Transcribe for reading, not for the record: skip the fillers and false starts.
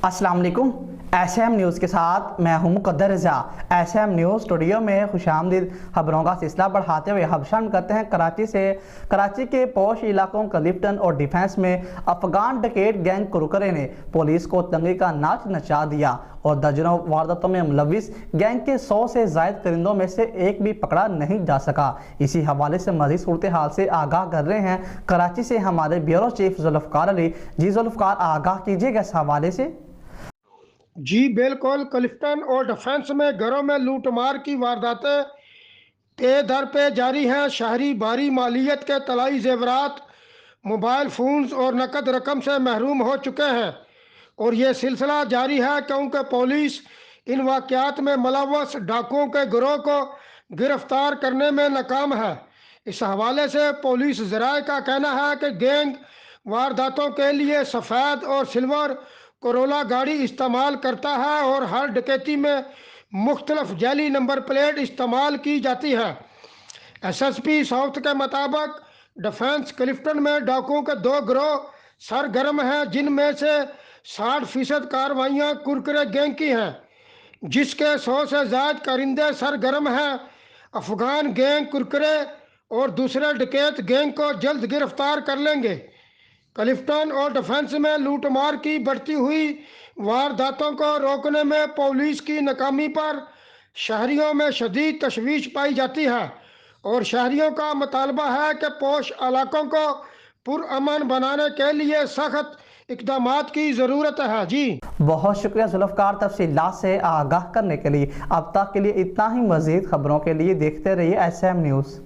अस्सलाम वालेकुम। SM news के साथ मैं हूं मुक़द्दर रज़ा। SM न्यूज़ स्टूडियो में खुशामदीद। खबरों का सिलसिला बढ़ाते हुए हम शामिल करते हैं कराची के पोश इलाकों क्लिफ्टन और डिफेंस में अफगान डकैत गैंग कुरकुरे ने पुलिस को तंगी का नाच नचा दिया और दर्जनों वारदातों में मुलविस गैंग के 100 से ज़ायद परिंदों में से एक भी पकड़ा नहीं जा सका। इसी हवाले से मज़ीद सूरत हाल से आगाह कर रहे हैं कराची से हमारे ब्यूरो चीफ जुल्फ़कार अली। जी जुल्फ़कार, आगाह कीजिएगा इस हवाले से। जी बिल्कुल, क्लिफ्टन और डिफेंस में घरों में लूटमार की वारदातें तेज दर पे जारी हैं। शहरी भारी मालियत के तलाई जेवरात, मोबाइल फ़ोन्स और नकद रकम से महरूम हो चुके हैं और ये सिलसिला जारी है क्योंकि पुलिस इन वाक़यात में मुलव्वस डाकुओं के गिरोह को गिरफ्तार करने में नाकाम है। इस हवाले से पुलिस ज़राए का कहना है कि गैंग वारदातों के लिए सफ़ेद और सिल्वर कोरोला गाड़ी इस्तेमाल करता है और हर डकैती में मुख्तलिफ जाली नंबर प्लेट इस्तेमाल की जाती है। SSP साउथ के मुताबिक डिफेंस क्लिफ्टन में डाकुओं के 2 गिरोह सरगर्म हैं, जिनमें से 60% कार्रवाइयाँ कुरकुरे गैंग की हैं, जिसके 100 से ज़ायद कारिंदे सरगर्म हैं। अफगान गैंग कुरकुरे और दूसरे डकैत गैंग को जल्द गिरफ्तार कर लेंगे। क्लिफ्टन और डिफेंस में लूटमार की बढ़ती हुई वारदातों को रोकने में पुलिस की नाकामी पर शहरियों में शदीद तशवीश पाई जाती है और शहरियों का मुतालबा है कि पोश इलाकों को पुरअमन बनाने के लिए सख्त इक़दामात की ज़रूरत है। जी बहुत शुक्रिया जुल्फ़कार, तफसीलात से आगाह करने के लिए। अब तक के लिए इतना ही। मज़ीद खबरों के लिए देखते रहिए SM न्यूज़।